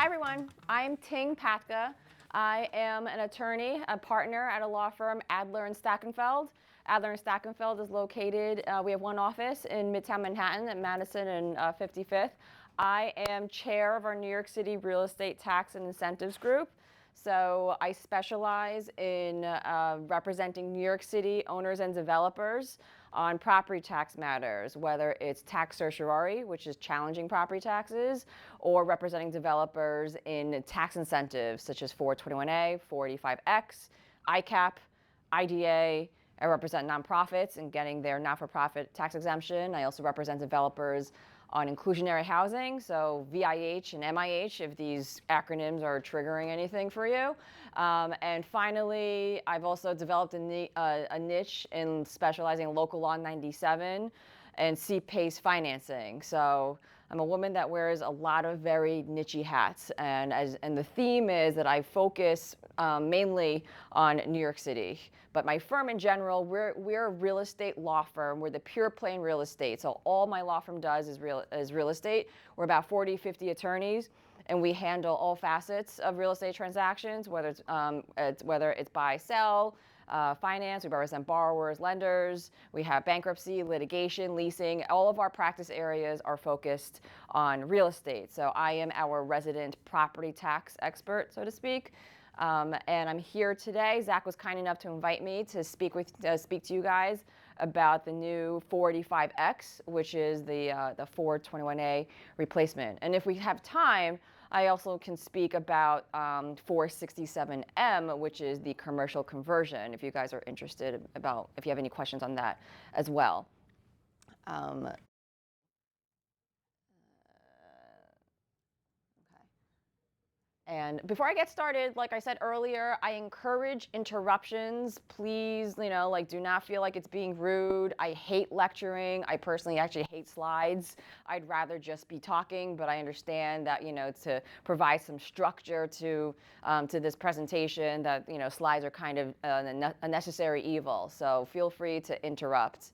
everyone. I'm Tyng Patka. I am an attorney, a partner at a law firm, Adler Stachenfeld. Adler Stachenfeld is located, we have one office in Midtown Manhattan at Madison and 55th. I am chair of our New York City Real Estate Tax and Incentives Group. So I specialize in representing New York City owners and developers on property tax matters, whether it's tax certiorari, which is challenging property taxes, or representing developers in tax incentives such as 421A, 485X, ICAP, IDA. I represent nonprofits in getting their not-for-profit tax exemption. I also represent developers on inclusionary housing, so VIH and MIH, if these acronyms are triggering anything for you. And finally, I've also developed a niche in specializing in local law 97 and C-PACE financing. So I'm a woman that wears a lot of very niche hats, and the theme is that I focus mainly on New York City. But my firm in general, we're a real estate law firm. We're the pure play real estate. So all my law firm does is real estate. We're about 40, 50 attorneys, and we handle all facets of real estate transactions, whether it's buy, sell, finance. We represent borrowers, lenders. We have bankruptcy, litigation, leasing. All of our practice areas are focused on real estate. So I am our resident property tax expert, so to speak. And I'm here today. Zach was kind enough to invite me to speak to you guys about the new 485X, which is the 421A replacement. And if we have time, I also can speak about 467M, which is the commercial conversion, if you guys are interested if you have any questions on that as well. And before I get started, like I said earlier, I encourage interruptions. Please, do not feel like it's being rude. I hate lecturing. I personally actually hate slides. I'd rather just be talking, but I understand that, to provide some structure to this presentation, that, slides are kind of a necessary evil. So feel free to interrupt.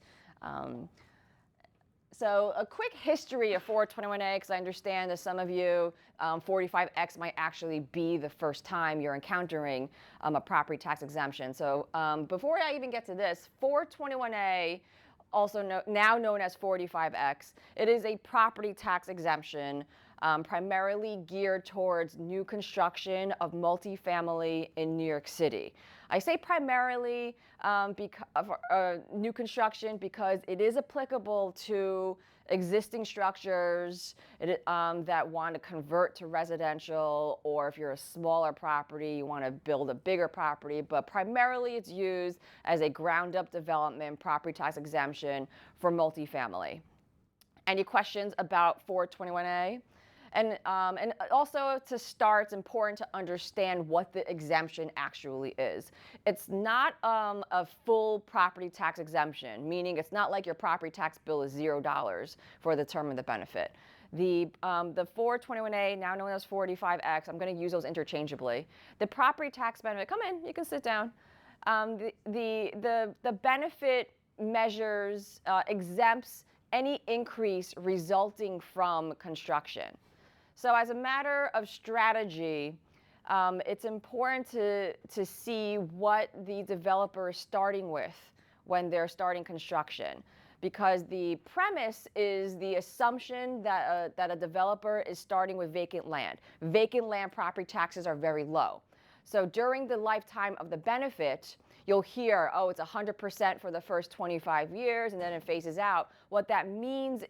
So a quick history of 421A, because I understand that some of you, 45X might actually be the first time you're encountering a property tax exemption. So before I even get to this, 421A, also now known as 45X, it is a property tax exemption primarily geared towards new construction of multifamily in New York City. I say primarily new construction because it is applicable to existing structures that want to convert to residential, or if you're a smaller property, you want to build a bigger property, but primarily it's used as a ground-up development property tax exemption for multifamily. Any questions about 421A? And also to start, it's important to understand what the exemption actually is. It's not a full property tax exemption, meaning it's not like your property tax bill is $0 for the term of the benefit. The 421A, now known as 45X, I'm going to use those interchangeably. The property tax benefit, come in, you can sit down. The benefit measures, exempts any increase resulting from construction. So as a matter of strategy, it's important to see what the developer is starting with when they're starting construction, because the premise is the assumption that a developer is starting with vacant land. Vacant land property taxes are very low. So during the lifetime of the benefit, you'll hear, oh, it's 100% for the first 25 years, and then it phases out. What that means,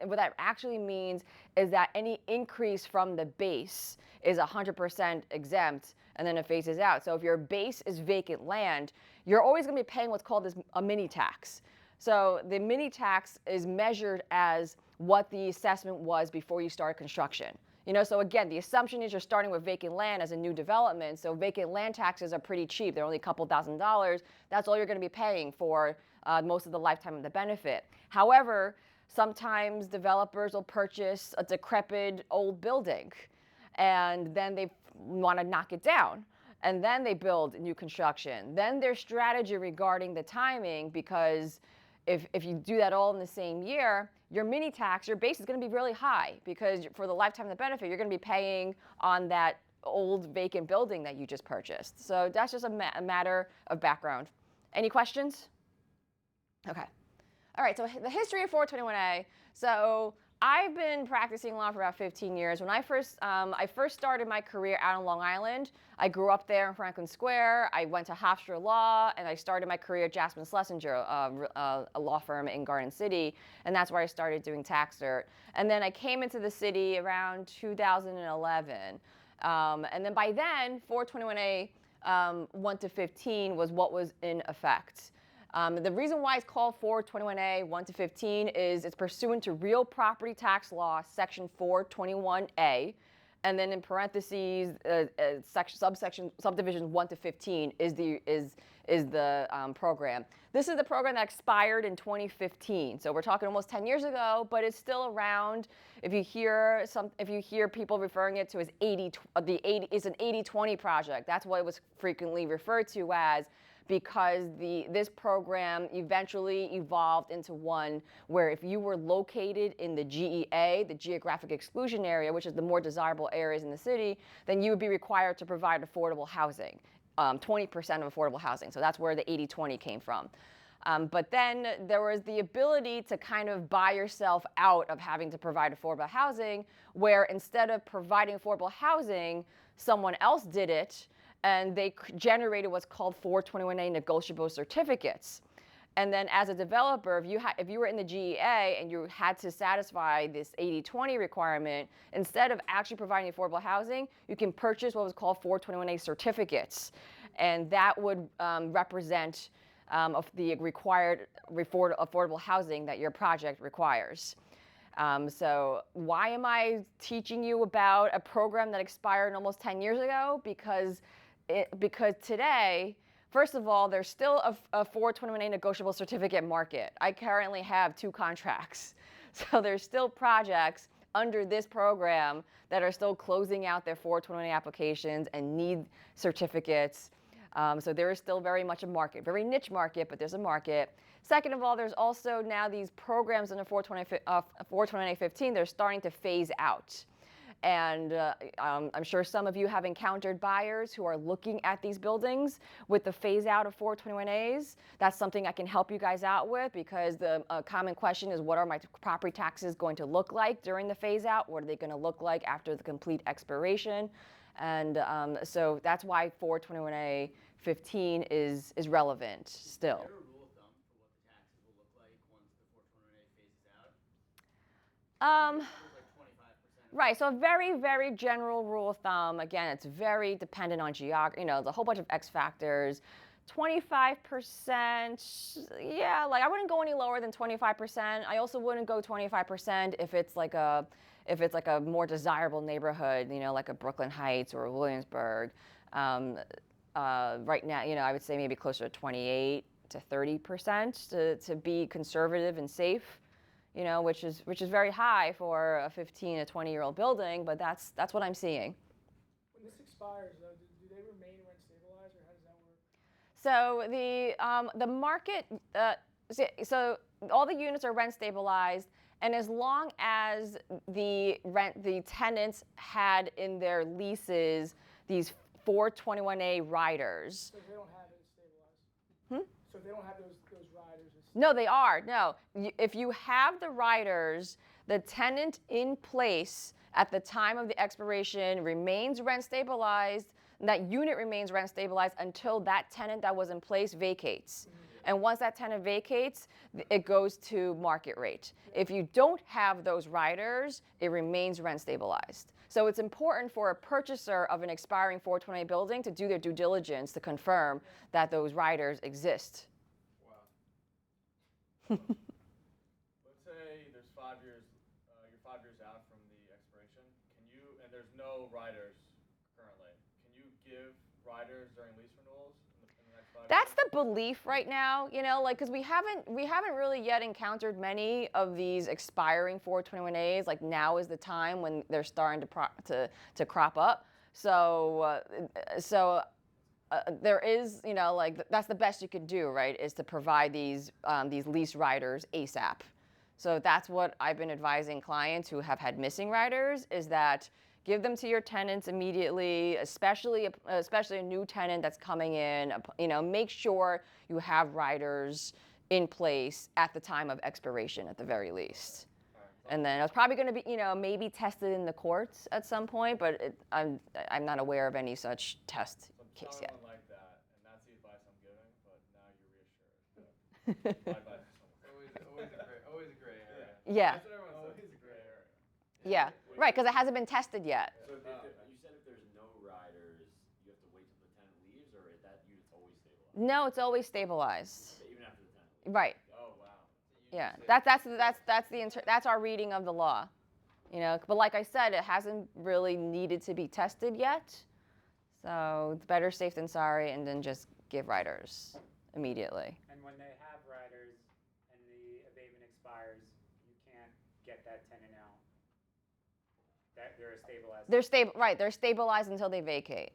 what that actually means is that any increase from the base is 100% exempt, and then it phases out. So if your base is vacant land, you're always going to be paying what's called a mini tax. So the mini tax is measured as what the assessment was before you start construction. So again, the assumption is you're starting with vacant land as a new development, so vacant land taxes are pretty cheap. They're only a couple $1,000s. That's all you're going to be paying for most of the lifetime of the benefit. However, sometimes developers will purchase a decrepit old building, and then they want to knock it down, and then they build new construction. Then their strategy regarding the timing, because if you do that all in the same year, your mini tax, your base is going to be really high because for the lifetime of the benefit, you're going to be paying on that old vacant building that you just purchased. So that's just a matter of background. Any questions? Okay. All right, so the history of 421A. So I've been practicing law for about 15 years. When I first started my career out on Long Island, I grew up there in Franklin Square. I went to Hofstra Law, and I started my career at Jasmine Schlesinger, a law firm in Garden City, and that's where I started doing tax cert. And then I came into the city around 2011. And then by then, 421A 1 to 15 was what was in effect. The reason why it's called 421A 1 to 15 is it's pursuant to real property tax law, section 421A, and then in parentheses, subdivisions 1 to 15 is the program. This is the program that expired in 2015, so we're talking almost 10 years ago, but it's still around. If you hear people referring it to as it's an 80-20 project. That's what it was frequently referred to as, because this program eventually evolved into one where if you were located in the GEA, the geographic exclusion area, which is the more desirable areas in the city, then you would be required to provide affordable housing, 20% of affordable housing. So that's where the 80-20 came from. But then there was the ability to kind of buy yourself out of having to provide affordable housing, where instead of providing affordable housing, someone else did it, and they generated what's called 421A negotiable certificates. And then as a developer, if you were in the GEA and you had to satisfy this 80-20 requirement, instead of actually providing affordable housing, you can purchase what was called 421A certificates. And that would represent of the required affordable housing that your project requires. So why am I teaching you about a program that expired almost 10 years ago? Because today, first of all, there's still a 421A negotiable certificate market. I currently have 2 contracts. So there's still projects under this program that are still closing out their 421A applications and need certificates. So there is still very much a market, very niche market, but there's a market. Second of all, there's also now these programs under 421A 15, they're starting to phase out. And I'm sure some of you have encountered buyers who are looking at these buildings with the phase out of 421As. That's something I can help you guys out with, because the common question is, what are my property taxes going to look like during the phase out? What are they going to look like after the complete expiration? And so that's why 421A 15 is relevant still. Is there a rule of thumb for what the taxes will look like once the 421A phases out? Right, so a very, very general rule of thumb. Again, it's very dependent on geography. There's a whole bunch of X factors. 25%, yeah, like I wouldn't go any lower than 25%. I also wouldn't go 25% if it's like a more desirable neighborhood, like a Brooklyn Heights or Williamsburg. Right now, I would say maybe closer to 28 to 30% to be conservative and safe. Which is very high for a 15 to 20-year-old building, but that's what I'm seeing. When this expires, though, do they remain rent stabilized, or how does that work? So the market, so all the units are rent stabilized, and as long as the tenants had in their leases these 421A riders. So they don't have it stabilized. So they don't have those riders. No, they are. No. If you have the riders, the tenant in place at the time of the expiration remains rent stabilized, and that unit remains rent stabilized until that tenant that was in place vacates. And once that tenant vacates, it goes to market rate. If you don't have those riders, it remains rent stabilized. So it's important for a purchaser of an expiring 421A building to do their due diligence to confirm that those riders exist. Let's say there's 5 years, you're 5 years out from the expiration. And there's no riders currently, can you give riders during lease renewals in the next 5 years? That's the belief right now, because we haven't really yet encountered many of these expiring 421As. Like now is the time when they're starting to crop up. So there is, like that's the best you could do, right? Is to provide these lease riders ASAP. So that's what I've been advising clients who have had missing riders, is that give them to your tenants immediately, especially a new tenant that's coming in. Make sure you have riders in place at the time of expiration at the very least. And then it's probably going to be, maybe tested in the courts at some point, but I'm not aware of any such test So case I'm yet. telling one like that, and that's the advice I'm giving, but now you're reassured. My advice is Always a gray area. Yeah. That's what everyone says. Always a gray area. Yeah, right, because it hasn't been tested yet. So you said if there's no riders, you have to wait till the tenant leaves, or is that unit's always stabilized? No, it's always stabilized. Even after the tenant leaves? Right. Oh, wow. Yeah, that's our reading of the law. But like I said, it hasn't really needed to be tested yet. So it's better safe than sorry, and then just give riders immediately. And when they have riders and the abatement expires, you can't get that tenant out. That they're stabilized. They're stable, right? They're stabilized until they vacate.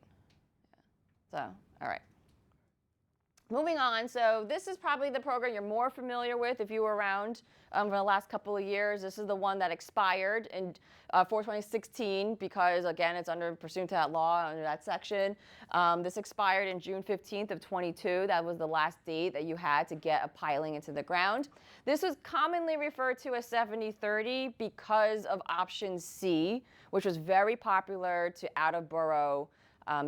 So, all right. Moving on, so this is probably the program you're more familiar with if you were around for the last couple of years. This is the one that expired in 2016 because, again, it's pursuant to that law under that section. This expired in June 15th of 22. That was the last date that you had to get a piling into the ground. This was commonly referred to as 70-30 because of option C, which was very popular to out-of-borough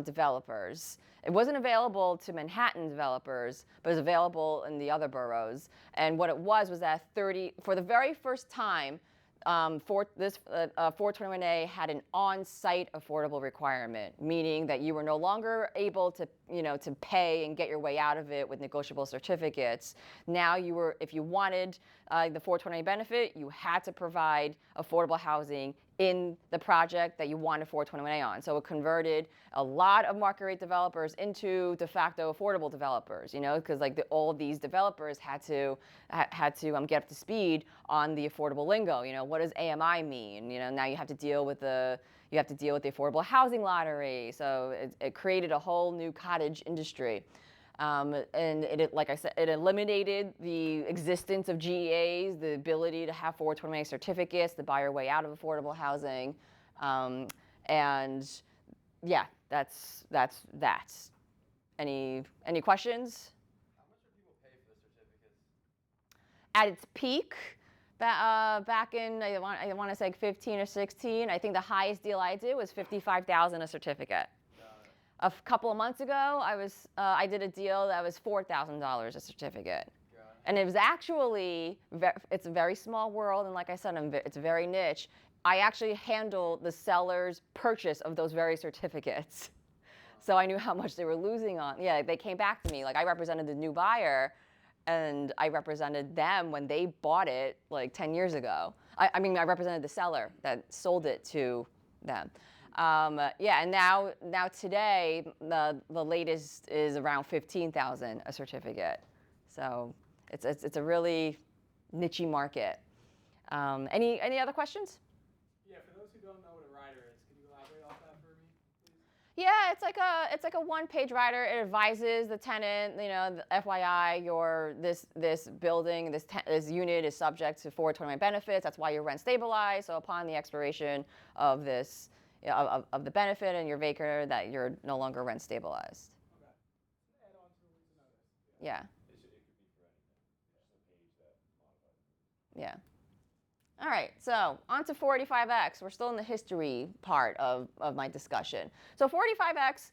developers. It wasn't available to Manhattan developers, but it was available in the other boroughs. And what it was that for the very first time, 421A had an on-site affordable requirement, meaning that you were no longer able to, to pay and get your way out of it with negotiable certificates. Now if you wanted the 421A benefit, you had to provide affordable housing in the project that you wanted 421A on. So it converted a lot of market rate developers into de facto affordable developers, because all of these developers had to get up to speed on the affordable lingo. What does AMI mean? Now you have to deal with the affordable housing lottery. So it created a whole new cottage industry. And like I said, it eliminated the existence of GEAs, the ability to have 421A certificates to buy your way out of affordable housing. And yeah, that's that. Any questions? How much do people pay for the certificates? At its peak, back in I want to say 15 or 16, I think the highest deal I did was $55,000 a certificate. A couple of months ago, I did a deal that was $4,000 a certificate. And it was actually, it's a very small world, and like I said, it's very niche. I actually handled the seller's purchase of those very certificates. So I knew how much they were losing on. Yeah, they came back to me. Like, I represented the new buyer, and I represented them when they bought it like 10 years ago. I represented the seller that sold it to them. Yeah, and now today, the latest is around $15,000 a certificate. So it's a really niche market. Any other questions? Yeah, for those who don't know what a rider is, could you elaborate on that for me, please? Yeah, it's like a one-page rider. It advises the tenant, FYI, this building, this unit is subject to 421 benefits. That's why you're rent stabilized. So upon the expiration of this. Of the benefit and your vacant, that you're no longer rent stabilized. Okay. Add on to lease notice. Yeah. It could be for anything. Just a page that modifies. Yeah. All right, so on to 45X. We're still in the history part of my discussion. So 45X,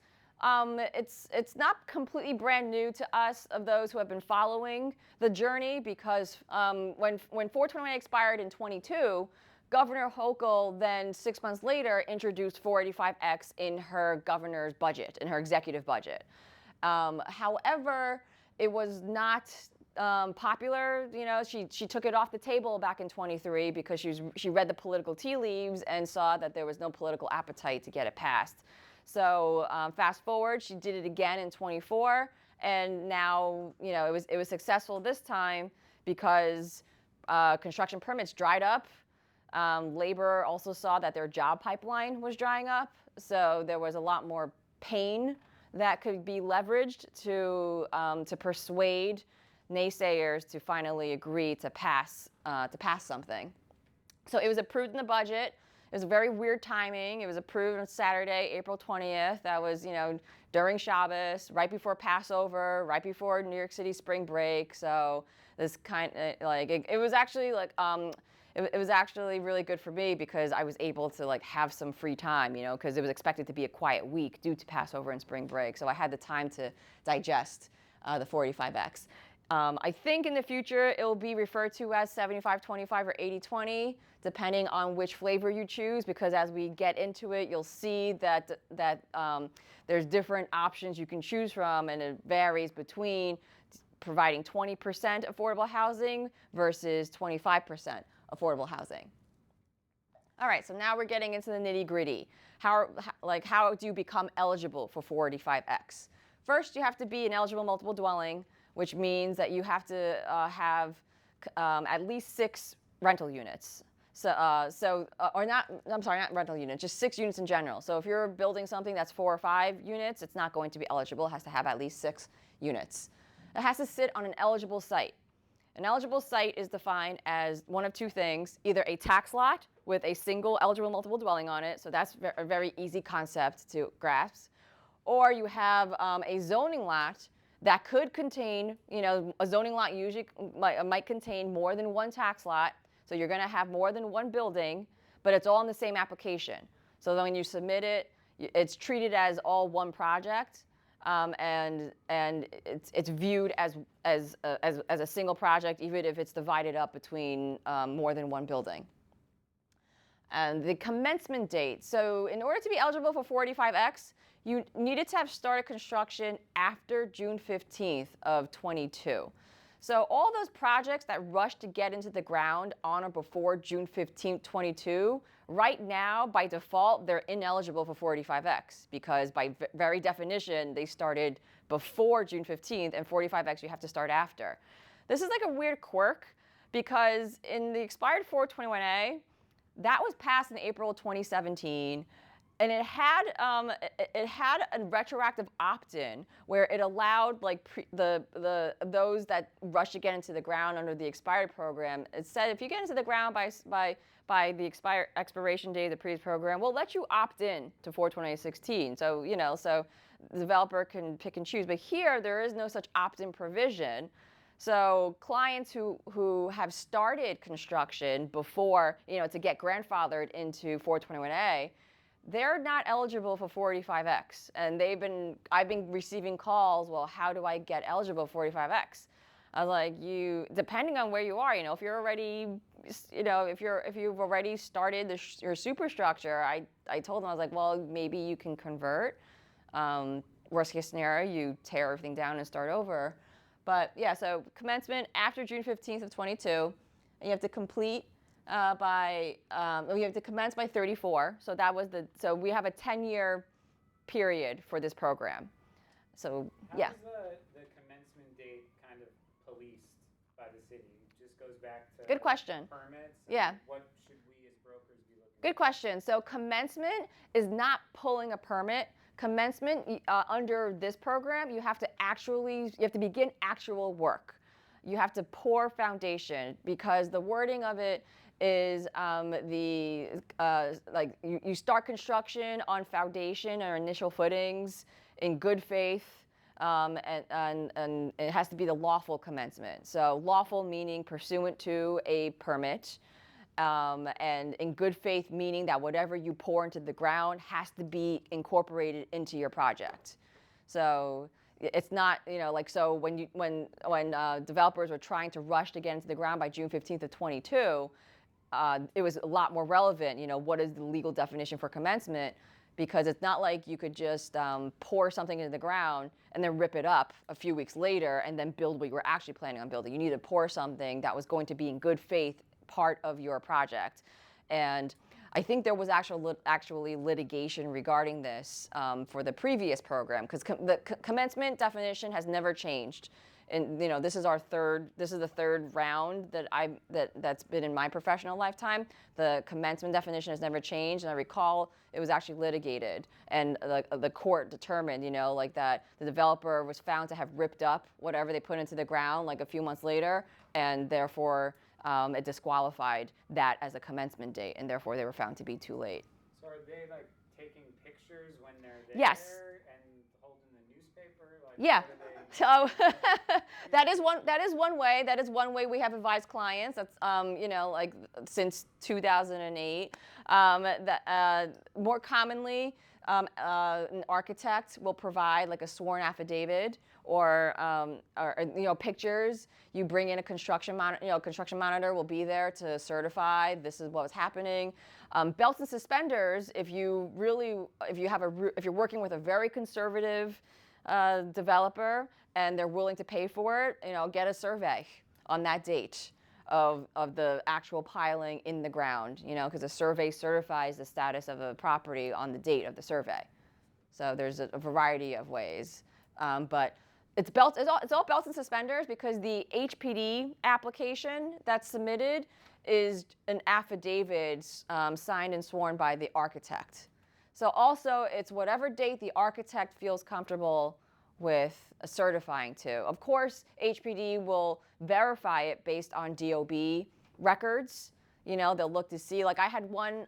it's not completely brand new to us, of those who have been following the journey, because when 421 expired in 22, Governor Hochul then 6 months later introduced 485X in her governor's budget, in her executive budget. However, it was not popular. She took it off the table back in 23 because she read the political tea leaves and saw that there was no political appetite to get it passed. So fast forward, she did it again in 24, and now it was successful this time because construction permits dried up. Labor also saw that their job pipeline was drying up, so there was a lot more pain that could be leveraged to persuade naysayers to finally agree to pass something. So it was approved in the budget. It was a very weird timing. It was approved on Saturday, April 20th. That was, during Shabbos, right before Passover, right before New York City spring break. So this it was actually it was actually really good for me because I was able to have some free time, because it was expected to be a quiet week due to Passover and spring break. So I had the time to digest the 45X. I think in the future it will be referred to as 75-25 or 80-20, depending on which flavor you choose, because as we get into it, you'll see that there's different options you can choose from, and it varies between providing 20% affordable housing versus 25% affordable housing. All right, so now we're getting into the nitty-gritty. How do you become eligible for 45X? First, you have to be an eligible multiple dwelling, which means that you have to have at least 6 rental units. Not rental units, just 6 units in general. So if you're building something that's 4 or 5 units, it's not going to be eligible. It has to have at least 6 units. It has to sit on an eligible site. An eligible site is defined as one of 2 things, either a tax lot with a single eligible multiple dwelling on it, so that's a very easy concept to grasp, or you have a zoning lot that could contain, a zoning lot usually might contain more than 1 tax lot, so you're going to have more than 1 building, but it's all in the same application. So when you submit it, it's treated as all one project, and it's viewed as a single project, even if it's divided up between more than 1 building. And the commencement date. So in order to be eligible for 45X, you needed to have started construction after June 15th of 22. So all those projects that rushed to get into the ground on or before June 15th, 22, right now, by default, they're ineligible for 45X because by very definition, they started before June 15th, and 45X you have to start after. This is like a weird quirk because in the expired 421A, that was passed in April 2017, and it had a retroactive opt-in where it allowed those that rush to get into the ground under the expired program. It said if you get into the ground by the expiration date of the previous program, we'll let you opt in to 428.16. So so the developer can pick and choose. But here there is no such opt-in provision. So clients who have started construction before, to get grandfathered into 421A, they're not eligible for 45X. And I've been receiving calls, well, how do I get eligible for 45X? I was like, depending on where you are, if you're already, if you've already started your superstructure, I told them, I was like, well, maybe you can convert. Worst case scenario, you tear everything down and start over. But yeah, so commencement after June 15th of 22, and you have to complete you have to commence by 34. So so we have a 10-year period for this program. So yeah. How is the commencement date kind of policed by the city? It just goes back to Good question. Permits. Yeah. What should we as brokers be looking Good question. So commencement is not pulling a permit. Commencement under this program, you have to begin actual work. You have to pour foundation because the wording of it is you start construction on foundation or initial footings in good faith, and it has to be the lawful commencement. So lawful meaning pursuant to a permit. And in good faith, meaning that whatever you pour into the ground has to be incorporated into your project. So it's not, so when developers were trying to rush to get into the ground by June 15th of 22, it was a lot more relevant, what is the legal definition for commencement? Because it's not like you could just pour something into the ground and then rip it up a few weeks later and then build what you were actually planning on building. You need to pour something that was going to be in good faith part of your project. And I think there was actually litigation regarding this for the previous program because the commencement definition has never changed. and this is the third round that's been in my professional lifetime. The commencement definition has never changed, and I recall it was actually litigated, and the court determined, like that the developer was found to have ripped up whatever they put into the ground like a few months later, and therefore it disqualified that as a commencement date, and therefore they were found to be too late. So are they like taking pictures when they're there Yes. and holding the newspaper? Like, Yeah. what do they- So that is one way. That is one way we have advised clients. That's like since 2008. More commonly, an architect will provide like a sworn affidavit or pictures. You bring in a construction monitor. Construction monitor will be there to certify this is what was happening. Belts and suspenders. If you're working with a very conservative developer and they're willing to pay for it, get a survey on that date of the actual piling in the ground, because a survey certifies the status of a property on the date of the survey. So there's a variety of ways, but it's all belts and suspenders, because the HPD application that's submitted is an affidavit signed and sworn by the architect. So also, it's whatever date the architect feels comfortable with certifying to. Of course, HPD will verify it based on DOB records. They'll look to see. Like I had one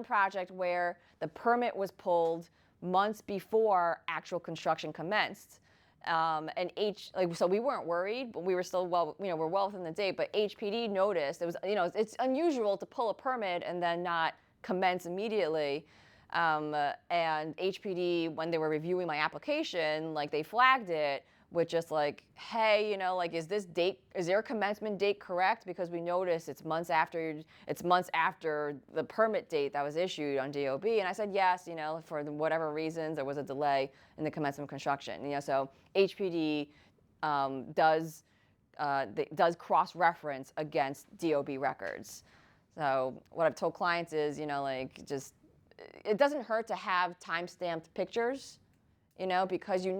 project where the permit was pulled months before actual construction commenced, so we weren't worried, but we were still we're well within the date. But HPD noticed it was it's unusual to pull a permit and then not commence immediately. And HPD, when they were reviewing my application, like they flagged it with just like, hey, is their commencement date correct? Because we noticed it's months after the permit date that was issued on DOB. And I said, yes, for whatever reasons, there was a delay in the commencement of construction. So HPD does cross-reference against DOB records. So what I've told clients is, it doesn't hurt to have time-stamped pictures, because you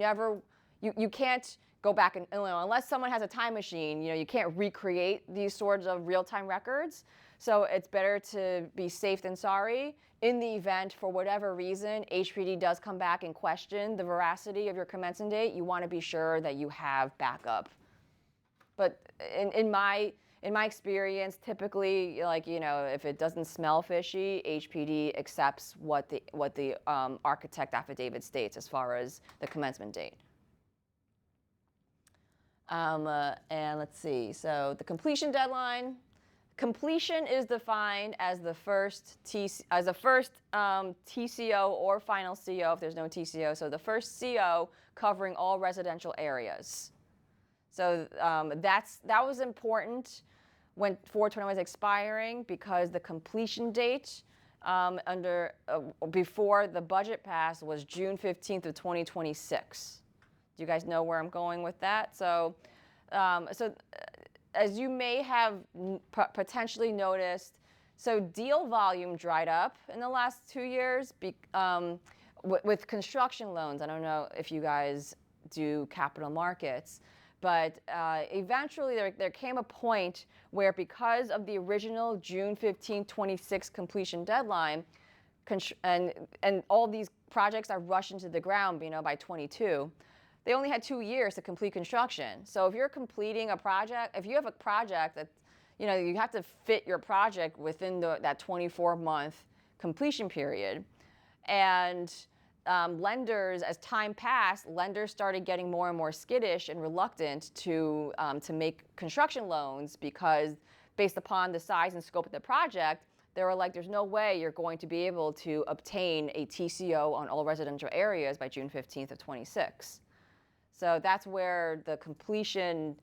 can't go back and, unless someone has a time machine, you can't recreate these sorts of real-time records. So it's better to be safe than sorry. In the event, for whatever reason, HPD does come back and question the veracity of your commencement date, you want to be sure that you have backup. But in my experience, typically, if it doesn't smell fishy, HPD accepts what the architect affidavit states as far as the commencement date. And let's see. So the completion deadline. Completion is defined as the first TCO or final CO if there's no TCO. So the first CO covering all residential areas. So that was important when 421 was expiring, because the completion date before the budget passed was June 15th of 2026. Do you guys know where I'm going with that? So as you may have potentially noticed, so deal volume dried up in the last 2 years with construction loans. I don't know if you guys do capital markets, but eventually there came a point where, because of the original June 15, 26 completion deadline, and all these projects are rushed into the ground, by 22, they only had 2 years to complete construction. So if you're completing a project, if you have a project that, you have to fit your project within that 24-month completion period. And lenders, as time passed, lenders started getting more and more skittish and reluctant to make construction loans, because based upon the size and scope of the project, they were like, there's no way you're going to be able to obtain a TCO on all residential areas by June 15th of 26. So that's where the completion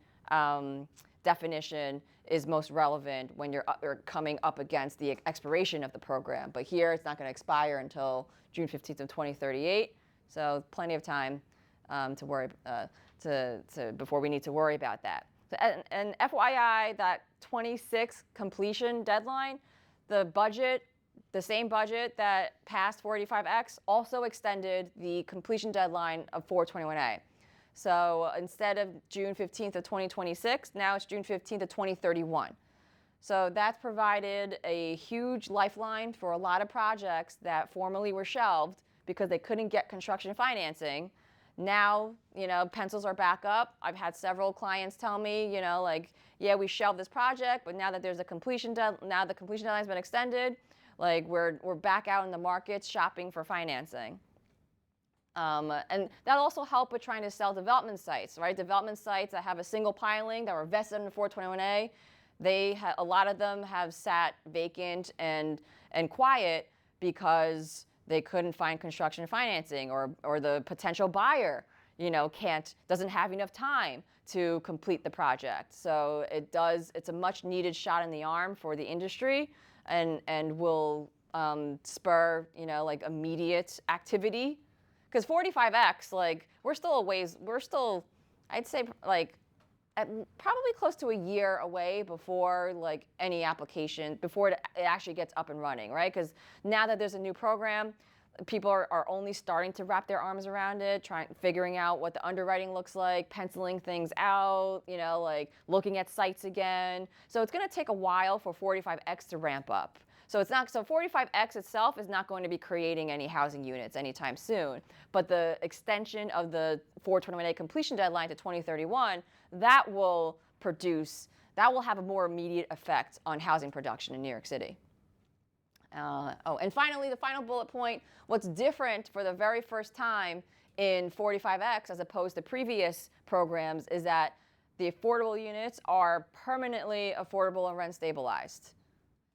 definition is most relevant when you're coming up against the expiration of the program. But here it's not going to expire until June 15th of 2038. So plenty of time to worry before we need to worry about that. So, and FYI, that 26 completion deadline, the same budget that passed 485X also extended the completion deadline of 421A. So instead of June 15th of 2026, now it's June 15th of 2031. So that's provided a huge lifeline for a lot of projects that formerly were shelved because they couldn't get construction financing. Now, pencils are back up. I've had several clients tell me, like, yeah, we shelved this project, but now that there's a now the completion deadline's been extended, like we're back out in the markets shopping for financing. And that'll also help with trying to sell development sites, right? Development sites that have a single piling that were vested in the 421A, a lot of them have sat vacant and quiet because they couldn't find construction financing, or the potential buyer, doesn't have enough time to complete the project. So it's a much needed shot in the arm for the industry, and will spur, like immediate activity. Because 45X, like we're still, I'd say like probably close to a year away before like any application, before it actually gets up and running, right? Because now that there's a new program, people are only starting to wrap their arms around it, figuring out what the underwriting looks like, penciling things out, like looking at sites again. So it's going to take a while for 45X to ramp up. So 45X itself is not going to be creating any housing units anytime soon. But the extension of the 421A completion deadline to 2031, that will have a more immediate effect on housing production in New York City. And finally, the final bullet point, what's different for the very first time in 45X as opposed to previous programs is that the affordable units are permanently affordable and rent stabilized.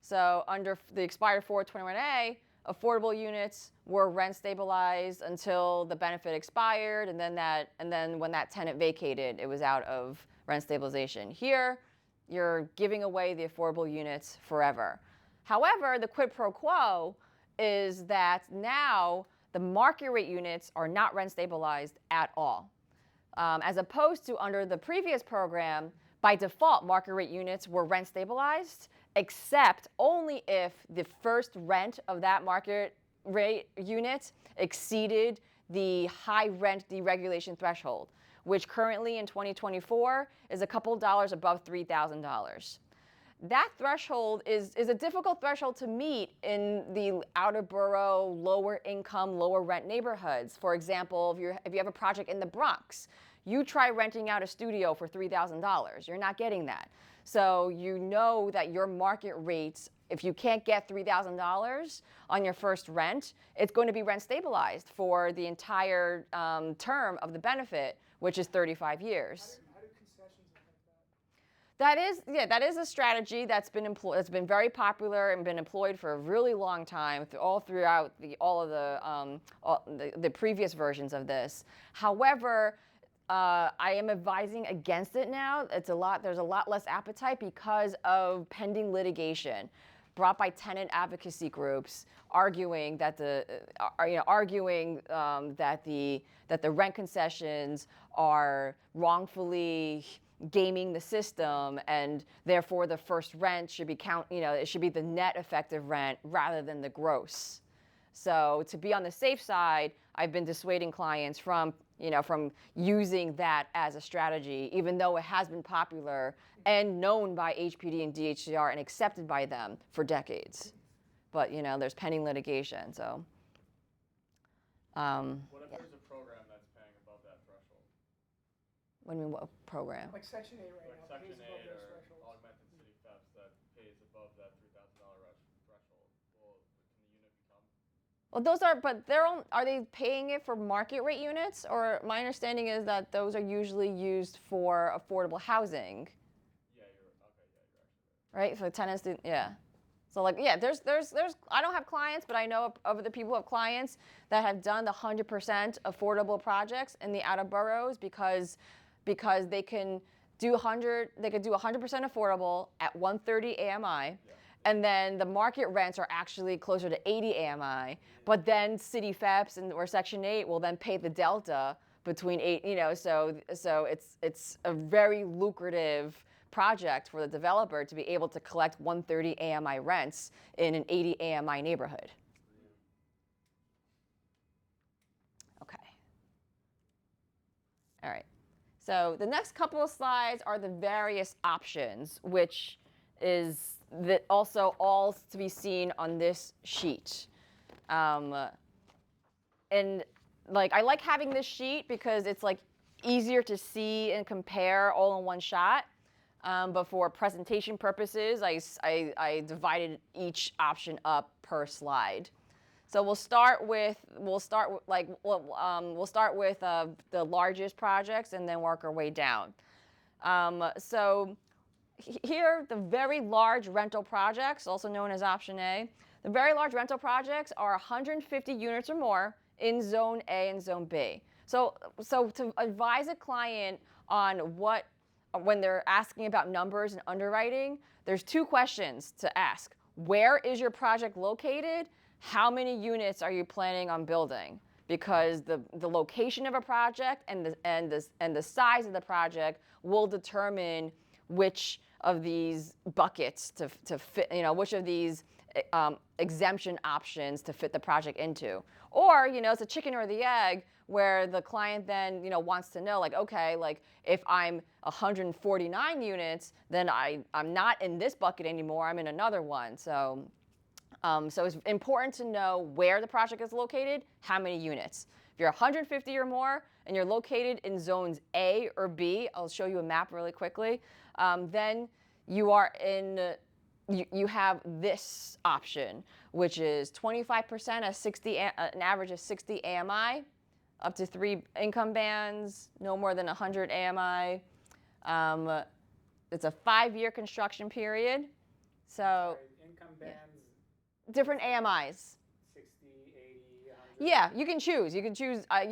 So under the expired 421A, affordable units were rent stabilized until the benefit expired, and then when that tenant vacated, it was out of rent stabilization. Here, you're giving away the affordable units forever. However, the quid pro quo is that now the market rate units are not rent stabilized at all. As opposed to under the previous program, by default, market rate units were rent stabilized, except only if the first rent of that market rate unit exceeded the high rent deregulation threshold, which currently in 2024 is a couple dollars above $3,000. That threshold is a difficult threshold to meet in the outer borough, lower income, lower rent neighborhoods. For example, if you have a project in the Bronx, you try renting out a studio for $3,000. You're not getting that. So you know that your market rates, if you can't get $3,000 on your first rent, it's going to be rent stabilized for the entire term of the benefit, which is 35 years. How do concessions affect that? That is a strategy that's been very popular and been employed for a really long time, throughout all of the previous versions of this. However, I am advising against it now. There's a lot less appetite because of pending litigation brought by tenant advocacy groups, arguing that the rent concessions are wrongfully gaming the system, and therefore the first rent should be it should be the net effective rent rather than the gross. So to be on the safe side, I've been dissuading clients from using that as a strategy, even though it has been popular and known by HPD and DHCR and accepted by them for decades. But there's pending litigation, so. What if there's a program that's paying above that threshold? What do you mean, what program? Like Section 8 right Like now Section pays above 8 those or thresholds. augmented city thefts that pays above that $3,000 threshold. Well, can the unit become? Well, are they paying it for market rate units? Or my understanding is that those are usually used for affordable housing. Yeah, you're actually Right? For tenants to, yeah. So there's I don't have clients, but I know of the people who have clients that have done the 100% affordable projects in the outer boroughs because they can do 100% affordable at 130 AMI. And then the market rents are actually closer to 80 AMI, but then city FEPs or Section 8 will then pay the delta between 8, so it's a very lucrative project for the developer to be able to collect 130 AMI rents in an 80 AMI neighborhood. Okay. All right. So the next couple of slides are the various options, which is also all to be seen on this sheet. And like I like having this sheet because it's like easier to see and compare all in one shot. But for presentation purposes, I divided each option up per slide. So we'll start with the largest projects and then work our way down. So here, the very large rental projects, also known as option A, the very large rental projects are 150 units or more in Zone A and Zone B. So to advise a client on when they're asking about numbers and underwriting, there's two questions to ask. Where is your project located? How many units are you planning on building? Because the location of a project and the size of the project will determine which of these buckets to fit, which of these exemption options to fit the project into. Or, it's a chicken or the egg where the client then, wants to know, like, okay, like if I'm 149 units, then I'm not in this bucket anymore, I'm in another one. So it's important to know where the project is located, how many units. If you're 150 or more and you're located in zones A or B, I'll show you a map really quickly, then you are you have this option, which is 25% an average of 60 AMI, up to 3 income bands, no more than 100 AMI. It's a 5-year construction period. So Sorry, income bands, different AMIs. 60, 80, 100? Yeah, you can choose. You can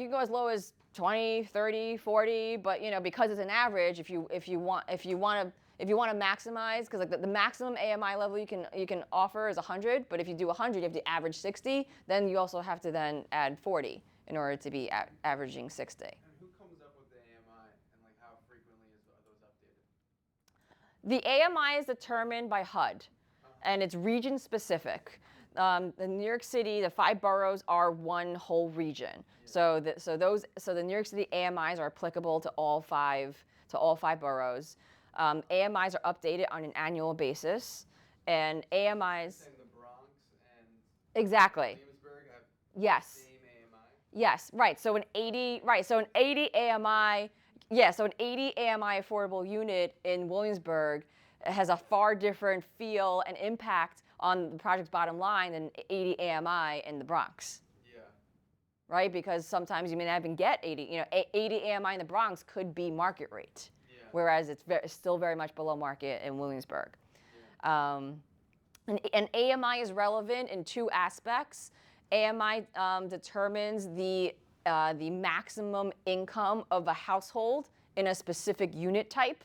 go as low as 20, 30, 40, but because it's an average, if you want to maximize, because like the maximum AMI level you can offer is 100, but if you do 100, you have to average 60. Then you also have to then add 40 in order to be averaging 60. And who comes up with the AMI, and like how frequently are those updated? The AMI is determined by HUD, and it's region specific. In New York City, the 5 boroughs are one whole region. Yeah. So the New York City AMIs are applicable to all five boroughs. AMIs are updated on an annual basis, and AMIs. And the Bronx and Exactly. Williamsburg have Yes. the same AMI. Yes. Right. So an 80 AMI. Yeah. So an 80 AMI affordable unit in Williamsburg has a far different feel and impact on the project's bottom line than 80 AMI in the Bronx. Yeah. Right? Because sometimes you may not even get 80. 80 AMI in the Bronx could be market rate. Whereas it's still very much below market in Williamsburg. Yeah. And AMI is relevant in 2 aspects. AMI determines the maximum income of a household in a specific unit type.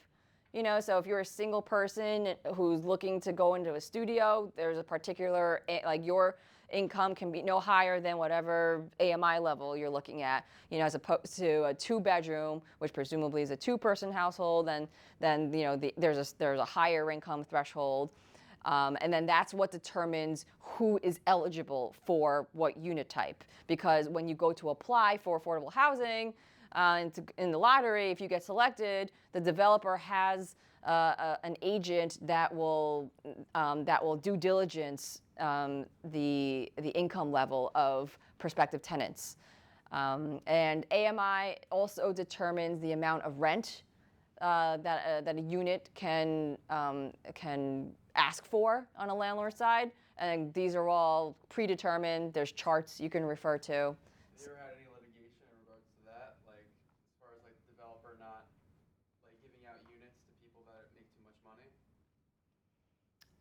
So if you're a single person who's looking to go into a studio, there's a particular, like your income can be no higher than whatever AMI level you're looking at, as opposed to a 2-bedroom, which presumably is a 2-person household, and then there's a higher income threshold, and then that's what determines who is eligible for what unit type. Because when you go to apply for affordable housing in the lottery, if you get selected, the developer has an agent that will due diligence the income level of prospective tenants. And AMI also determines the amount of rent that a unit can ask for on a landlord side. And these are all predetermined. There's charts you can refer to. Have you ever had any litigation in regards to that? Like, as far as like the developer not like giving out units to people that make too much money?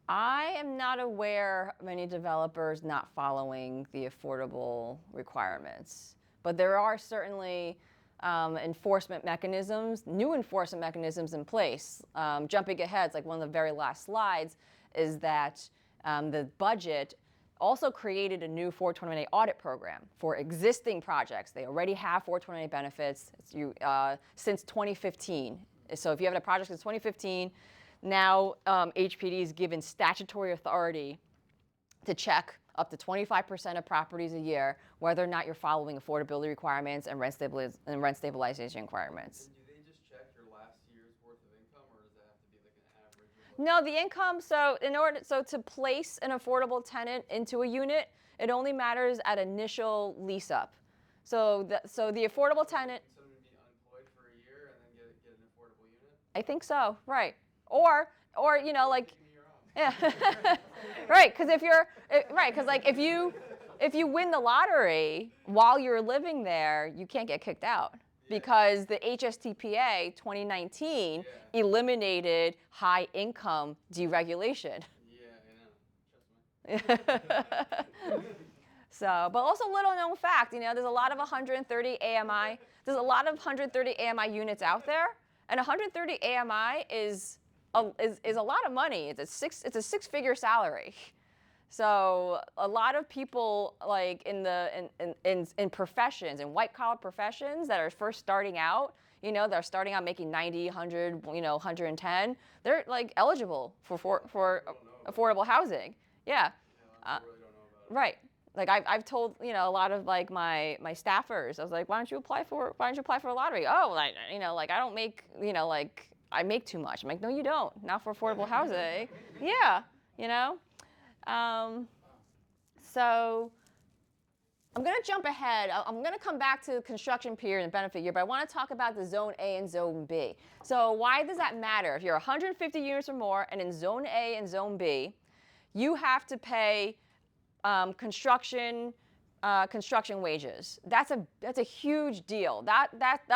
I am not aware of any developers not following the affordable requirements, but there are certainly enforcement mechanisms, new enforcement mechanisms in place. Jumping ahead, it's like one of the very last slides, is that the budget also created a new 421A audit program for existing projects. They already have 421A benefits since 2015. So if you have a project since 2015, now HPD is given statutory authority to check up to 25% of properties a year, whether or not you're following affordability requirements and rent stabilization requirements. And do they just check your last year's worth of income, or does that have to be like an average of what? No, the income, so to place an affordable tenant into a unit, it only matters at initial lease up. So the affordable tenant, Can someone be unemployed for a year and then get an affordable unit? I think so, right. Or you know, like, Give me your own. yeah, right, because like if you win the lottery while you're living there, you can't get kicked out because the HSTPA 2019 eliminated high income deregulation. Yeah, I know. Trust me. So, but also little known fact, you know, there's a lot of 130 AMI. There's a lot of 130 AMI units out there, and 130 AMI is a lot of money. It's a six-figure salary. So a lot of people like in professions, in white-collar professions that are first starting out, you know, they're starting out making 90, 100, you know, 110. They're like eligible for affordable housing. Yeah. I really don't know about it. Right. Like I've told, you know, a lot of like my staffers, I was like, why don't you apply for a lottery? Oh, like, you know, like I don't make, you know, like I make too much. I'm like, no, you don't. Not for affordable housing. Yeah, you know. So I'm going to jump ahead. I'm going to come back to the construction period and benefit year, but I want to talk about the Zone A and Zone B. So why does that matter? If you're 150 units or more and in Zone A and Zone B, you have to pay construction wages. That's a huge deal. That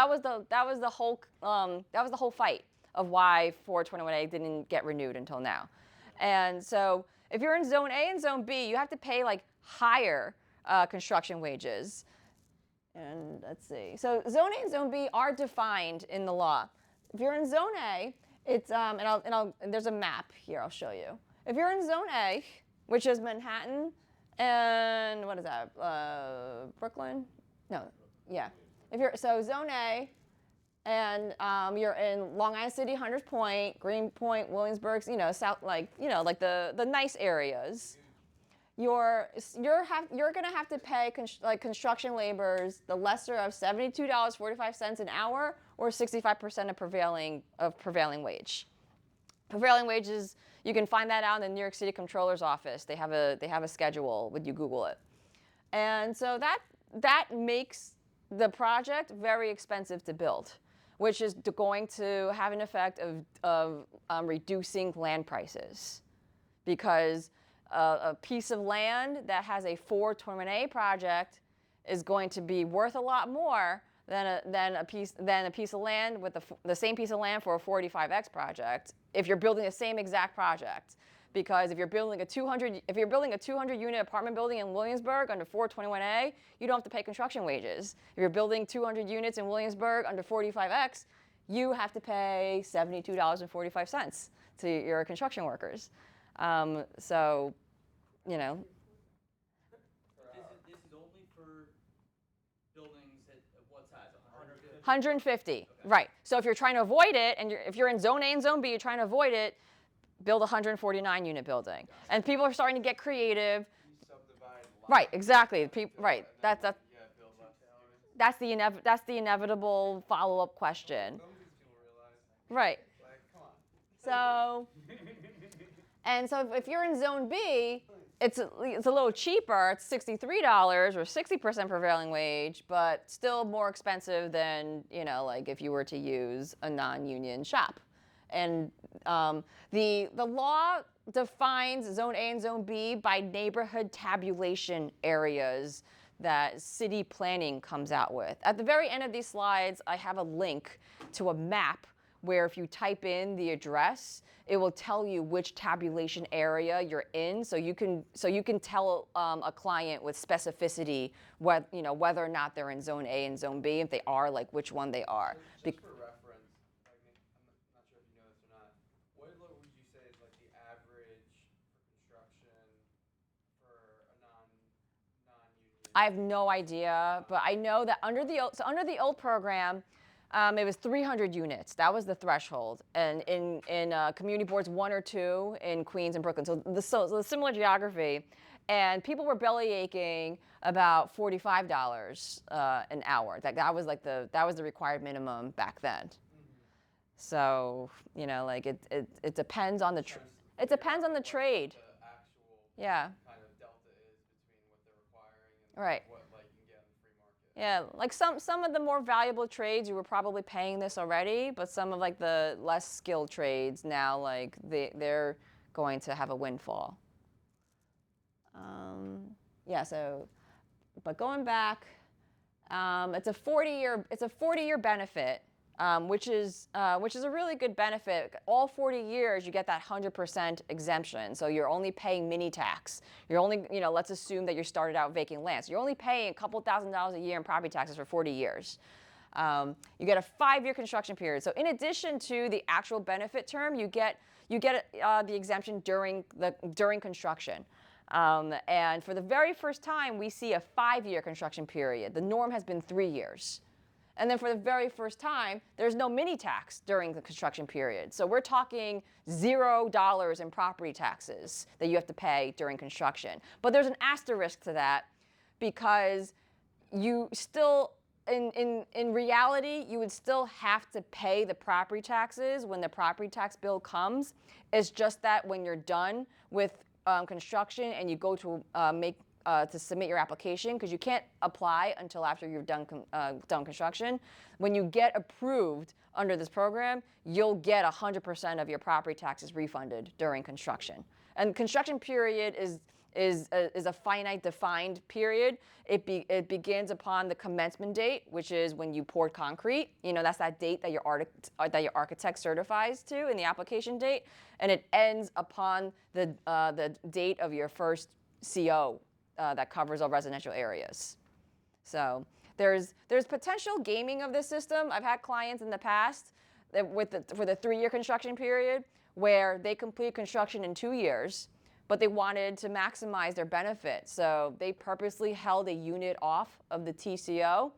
was the whole fight of why 421A didn't get renewed until now. And so if you're in Zone A and Zone B, you have to pay like higher construction wages. And let's see. So Zone A and Zone B are defined in the law. If you're in Zone A, it's and there's a map here. I'll show you. If you're in Zone A, which is Manhattan and what is that? Brooklyn? No. Yeah. So Zone A, and you're in Long Island City, Hunters Point, Greenpoint, Williamsburg, you know, south, like, you know, like the nice areas. You're gonna have to pay construction laborers the lesser of $72.45 an hour or 65% of prevailing wage. Prevailing wages, you can find that out in the New York City Comptroller's office. They have a schedule when you Google it, and so that makes the project very expensive to build, which is going to have an effect of reducing land prices, because a piece of land that has a 421A project is going to be worth a lot more than a piece of land with the same piece of land for a 45X project if you're building the same exact project. Because if you're building a 200 unit apartment building in Williamsburg under 421A, you don't have to pay construction wages. If you're building 200 units in Williamsburg under 45X, you have to pay $72.45 to your construction workers. So, you know. This is only for buildings at what size? 150? 150, okay. Right. So if you're trying to avoid it, and if you're in Zone A and Zone B, you're trying to avoid it, build a 149 unit building. And people are starting to get creative. Right, exactly. Right. That's the inevitable follow-up question. Right. So, and so if you're in Zone B, it's a little cheaper. It's $63 or 60% prevailing wage, but still more expensive than, you know, like if you were to use a non-union shop. And the law defines Zone A and Zone B by neighborhood tabulation areas that city planning comes out with. At the very end of these slides, I have a link to a map where if you type in the address, it will tell you which tabulation area you're in, so you can tell a client with specificity whether or not they're in Zone A and Zone B. If they are, like which one they are. Just for reference, I'm not sure if you know this or not. What would you say is like the average for construction for a non-union? I have no idea, but I know that under the old program, it was 300 units. That was the threshold, and in community boards 1 or 2 in Queens and Brooklyn. So the similar geography, And people were belly aching about $45 an hour. That was like that was the required minimum back then. So, you know, like it depends on the it depends on the trade. The actual Yeah. kind of delta is between what they're requiring and Right. what like you can get on the free market. Yeah, like some of the more valuable trades, you were probably paying this already, but some of like the less skilled trades now, like they're going to have a windfall. Yeah, so, but going back, it's a 40-year benefit, which is a really good benefit. All 40 years, you get that 100% exemption. So you're only paying mini tax. You're only, you know, let's assume that you started out vacant land. So you're only paying a couple $1,000s a year in property taxes for 40 years. You get a 5-year construction period. So in addition to the actual benefit term, you get the exemption during construction. And for the very first time, we see a 5-year construction period. The norm has been 3 years. And then for the very first time, there's no mini tax during the construction period. So we're talking $0 in property taxes that you have to pay during construction. But there's an asterisk to that because you still, in reality, you would still have to pay the property taxes when the property tax bill comes. It's just that when you're done with construction and you go to to submit your application, because you can't apply until after you've done construction. When you get approved under this program, you'll get 100% of your property taxes refunded during construction. And construction period is a finite defined period. It begins upon the commencement date, which is when you poured concrete. You know, that's that date that your architect certifies to in the application date, and it ends upon the date of your first CO that covers all residential areas. So there's potential gaming of this system. I've had clients in the past that for the 3-year construction period where they complete construction in 2 years, but they wanted to maximize their benefit. So they purposely held a unit off of the TCO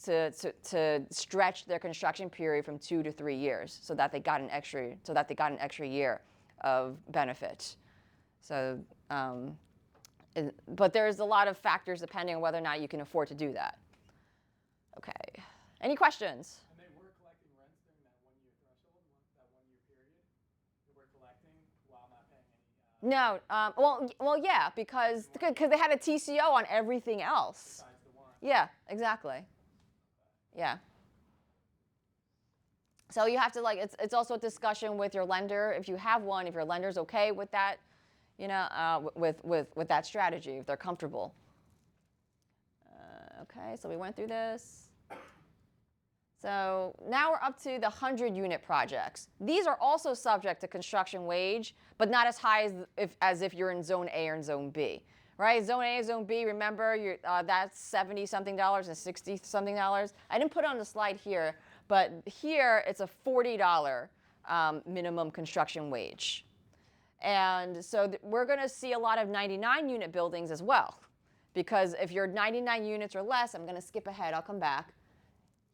to stretch their construction period from 2 to 3 years so that they got an extra year of benefit. So, but there's a lot of factors depending on whether or not you can afford to do that. Okay, any questions? And they were collecting rents during that 1-year threshold, that 1-year period? They were collecting while not paying any? No, well, yeah, because they had a TCO on everything else. Besides the one. Yeah, exactly. Yeah. So you have to it's also a discussion with your lender if you have one, if your lender's okay with that, you know, with that strategy, if they're comfortable. Okay, so we went through this. So now we're up to the 100-unit projects. These are also subject to construction wage, but not as high as if you're in Zone A or in Zone B, right? Zone A and Zone B, remember, that's $70-something and $60-something. I didn't put it on the slide here, but here it's a $40 minimum construction wage. And so we're going to see a lot of 99-unit buildings as well, because if you're 99 units or less, I'm going to skip ahead, I'll come back.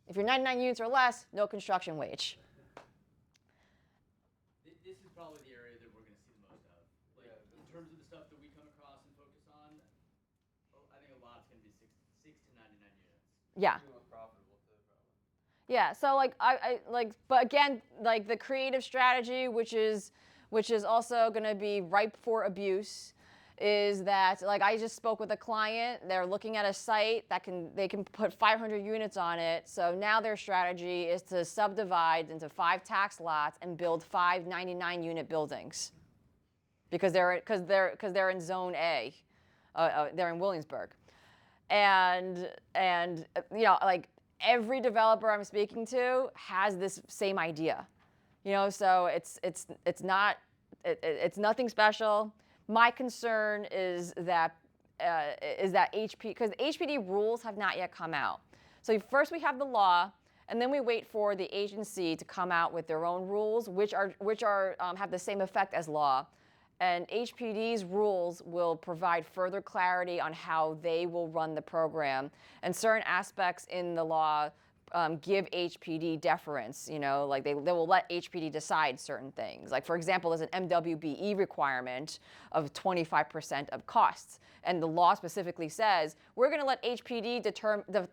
If you're 99 units or less, no construction wage. This is probably the area that we're going to see the most of. Like, in terms of the stuff that we come across and focus on, I think a lot's going to be 6 to 99 units. Yeah. The most profitable too, probably. Yeah, so but again, like the creative strategy, which is also going to be ripe for abuse, is that, like, I just spoke with a client. They're looking at a site that they can put 500 units on it. So now their strategy is to subdivide into 5 tax lots and build 5 99-unit buildings, because they're in Zone A, they're in Williamsburg, and you know, like every developer I'm speaking to has this same idea, you know. So it's nothing special. My concern is that because HPD rules have not yet come out. So first we have the law, and then we wait for the agency to come out with their own rules, which have the same effect as law. And HPD's rules will provide further clarity on how they will run the program, and certain aspects in the law give HPD deference, like they will let HPD decide certain things. Like for example, there's an MWBE requirement of 25% of costs. And the law specifically says, we're gonna let HPD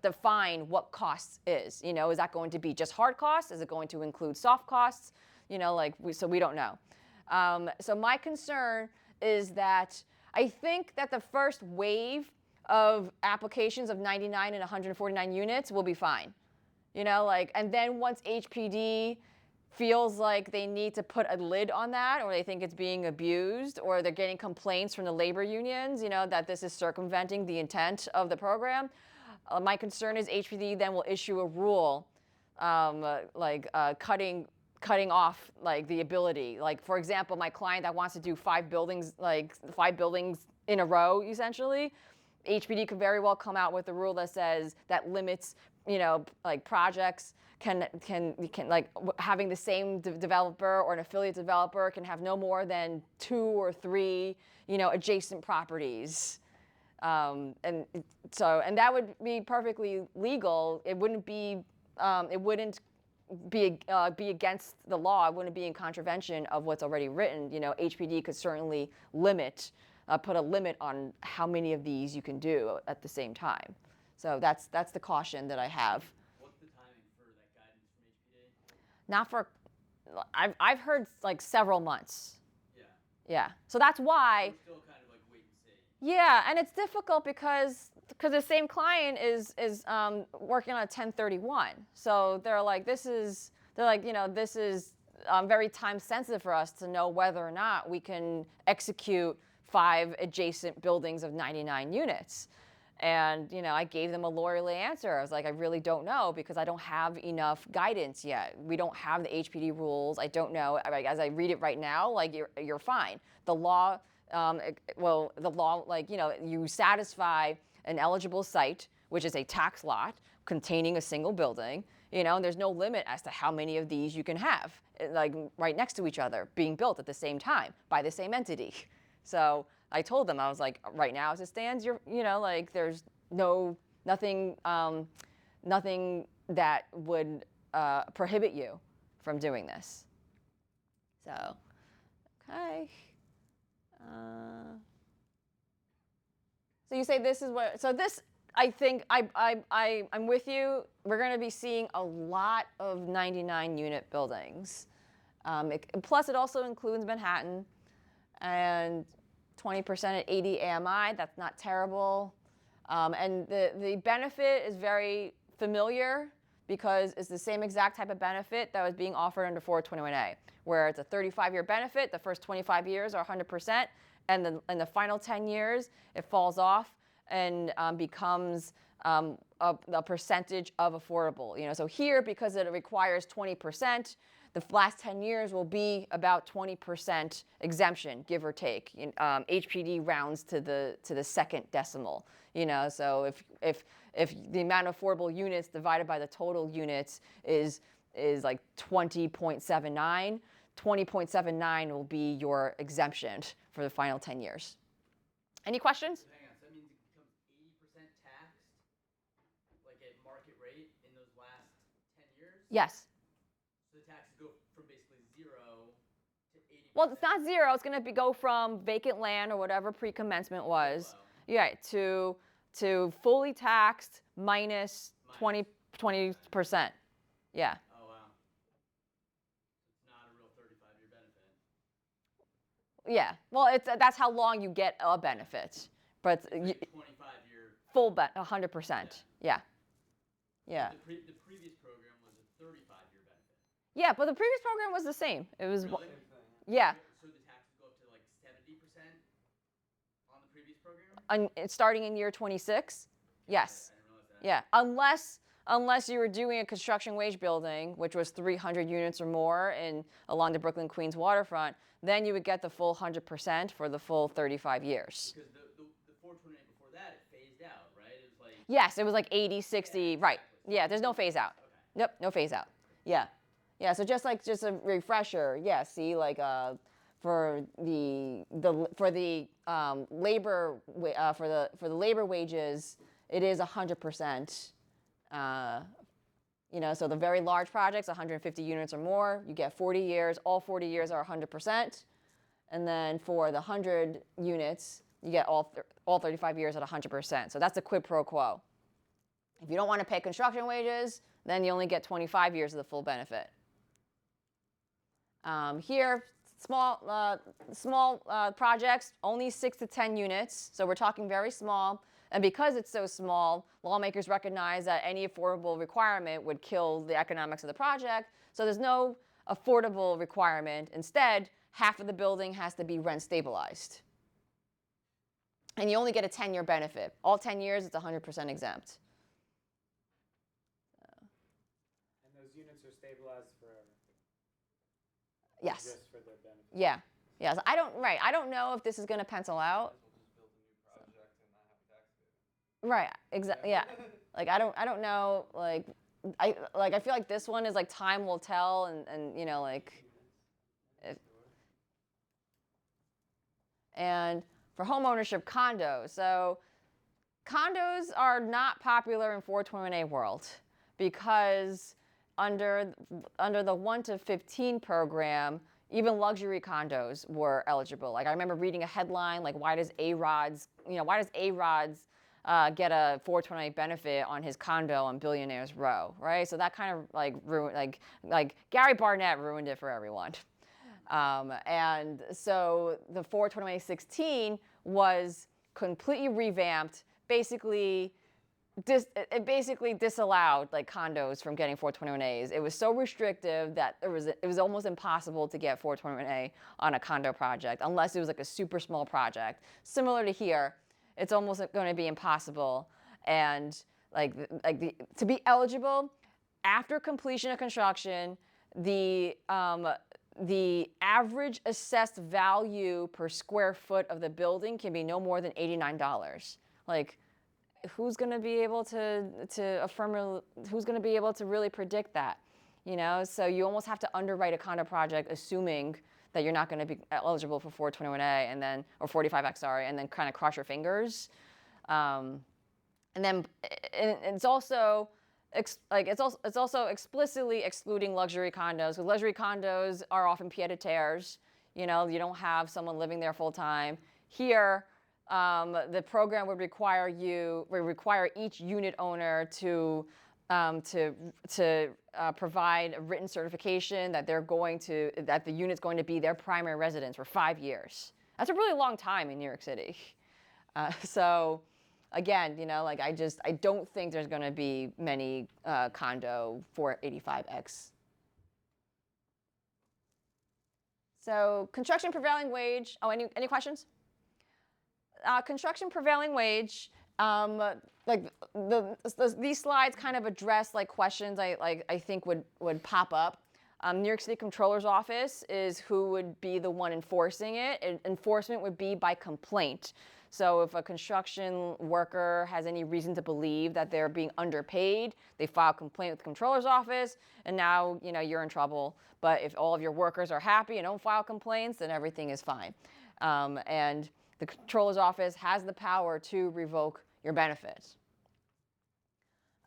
define what costs is. Is that going to be just hard costs? Is it going to include soft costs? So we don't know. So my concern is that I think that the first wave of applications of 99 and 149 units will be fine. And then once HPD feels like they need to put a lid on that, or they think it's being abused, or they're getting complaints from the labor unions, that this is circumventing the intent of the program, my concern is HPD then will issue a rule cutting off the ability. Like for example, my client that wants to do 5 buildings in a row essentially, HPD could very well come out with a rule that says that limits projects can having the same developer or an affiliate developer can have no more than 2 or 3 adjacent properties, and that would be perfectly legal. It wouldn't be against the law. It wouldn't be in contravention of what's already written. HPD could certainly put a limit on how many of these you can do at the same time. So that's the caution that I have. What's the timing for that guidance from HPD? Not for, I've heard several months. Yeah. Yeah. So that's why. We're still kind of wait and see. Yeah, and it's difficult because the same client is working on a 1031. So this is very time sensitive for us to know whether or not we can execute 5 adjacent buildings of 99 units. And, I gave them a lawyerly answer. I was like, I really don't know because I don't have enough guidance yet. We don't have the HPD rules. I don't know. As I read it right now, you're fine. The law, you satisfy an eligible site, which is a tax lot containing a single building, and there's no limit as to how many of these you can have, right next to each other, being built at the same time by the same entity. So I told them, I was like, right now as it stands, there's nothing that would prohibit you from doing this. So, okay. So you say this is what, so this, I think I'm with you. We're going to be seeing a lot of 99 unit buildings. Plus it also includes Manhattan and 20% at 80 AMI. That's not terrible. And the benefit is very familiar because it's the same exact type of benefit that was being offered under 421A, where it's a 35-year benefit. The first 25 years are 100%, and the final 10 years, it falls off and becomes a percentage of affordable. So here, because it requires 20%, the last 10 years will be about 20% exemption, give or take. HPD rounds to the second decimal. So if the amount of affordable units divided by the total units is like 20.79, 20.79 will be your exemption for the final 10 years. Any questions? So hang on, so that means it becomes 80% taxed, at market rate in those last 10 years? Yes. So the taxes go from basically 0 to 80%? Well, it's not 0. It's going to go from vacant land or whatever pre-commencement was, to fully taxed minus 20%. Yeah. Oh, wow. It's not a real 35-year benefit. Yeah. Well, that's how long you get a benefit. But It's like a 25-year. Full 100%. Yeah. Yeah. The previous program was a 35-year benefit. Yeah, but the previous program was the same. It was. Really? Yeah. So the taxes go up to 70% on the previous program? Starting in year 26. Yes. I didn't realize that. Yeah. Unless you were doing a construction wage building, which was 300 units or more along the Brooklyn Queens waterfront, then you would get the full 100% for the full 35 years. Because the 428 before that, it phased out, right? It was Yes, it was 80, 60, Yeah, right. exactly. Yeah, there's no phase out. Okay. Nope, no phase out. Yeah. Yeah, so just a refresher, see, for the labor wages, it is 100%, So the very large projects, 150 units or more, you get 40 years. All 40 years are 100%. And then for the 100 units, you get all 35 years at 100%. So that's a quid pro quo. If you don't want to pay construction wages, then you only get 25 years of the full benefit. Here, small projects, only 6 to 10 units. So we're talking very small. And because it's so small, lawmakers recognize that any affordable requirement would kill the economics of the project. So there's no affordable requirement. Instead, half of the building has to be rent stabilized. And you only get a 10-year benefit. All 10 years, it's 100% exempt. And those units are stabilized forever? Yes. Just for their benefit? Yeah. Yes. I don't know if this is going to pencil out. Right. Exactly. Yeah. Like I don't know. I feel like this one is like time will tell, and and for home ownership, condos. So condos are not popular in 421A world because under the 1 to 15 program, even luxury condos were eligible. Like I remember reading a headline like, why does A-Rod's get a 420 benefit on his condo on Billionaires Row, right? So that kind of like ruined, like Gary Barnett ruined it for everyone. And so the 421A16 was completely revamped, it basically disallowed like condos from getting 421As. It was so restrictive that it was almost impossible to get 421A on a condo project unless it was like a super small project. Similar to here, it's almost going to be impossible. And to be eligible after completion of construction, the average assessed value per square foot of the building can be no more than $89. Like, who's going to be able who's going to be able to really predict that? So you almost have to underwrite a condo project assuming that you're not going to be eligible for 421A or 45X, sorry, and then kind of cross your fingers. And then it's also explicitly excluding luxury condos, because luxury condos are often pied-à-terres. You don't have someone living there full time. Here, the program would require each unit owner to provide a written certification that that the unit's going to be their primary residence for 5 years. That's a really long time in New York City. So again, I don't think there's going to be many condo 485X. So construction prevailing wage. Oh, any questions? Construction prevailing wage. These slides kind of address like questions I think would pop up. New York City Comptroller's Office is who would be the one enforcing it. Enforcement would be by complaint. So if a construction worker has any reason to believe that they're being underpaid, they file a complaint with the Comptroller's Office, and now you're in trouble. But if all of your workers are happy and don't file complaints, then everything is fine. And the Comptroller's Office has the power to revoke your benefits.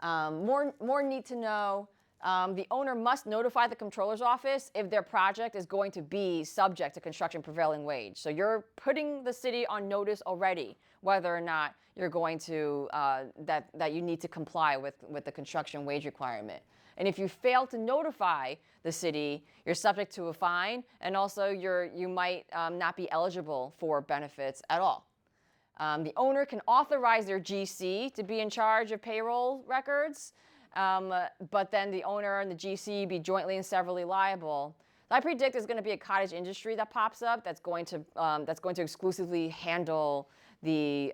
More need to know. The owner must notify the Comptroller's Office if their project is going to be subject to construction prevailing wage. So you're putting the city on notice already whether or not you're going to that you need to comply with the construction wage requirement. And if you fail to notify the city, you're subject to a fine, and also you might not be eligible for benefits at all. The owner can authorize their GC to be in charge of payroll records, but then the owner and the GC be jointly and severally liable. I predict there's going to be a cottage industry that pops up that's going to exclusively handle the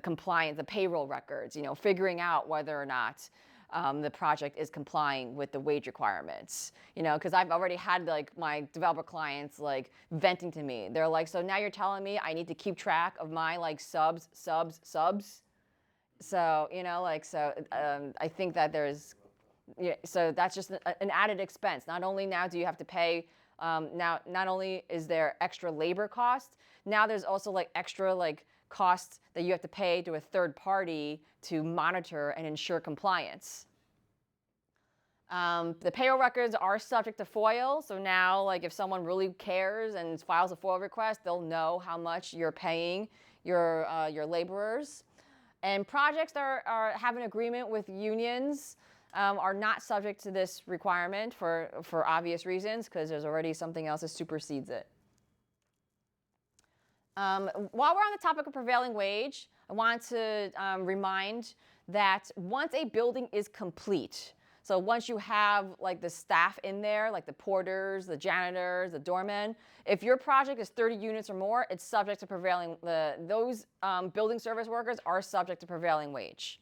compliance, the payroll records. Figuring out whether or not the project is complying with the wage requirements, because I've already had my developer clients venting to me. They're like, so now you're telling me I need to keep track of my subs. So, I think that so that's just an added expense. Not only now do you have to pay, not only is there extra labor cost, now there's also extra costs that you have to pay to a third party to monitor and ensure compliance. The payroll records are subject to FOIL, so now like if someone really cares and files a FOIL request, they'll know how much you're paying your laborers. And projects that have an agreement with unions are not subject to this requirement for obvious reasons, because there's already something else that supersedes it. While we're on the topic of prevailing wage, I want to remind that once a building is complete, so once you have like the staff in there, like the porters, the janitors, the doormen, if your project is 30 units or more, it's subject to prevailing, those building service workers are subject to prevailing wage.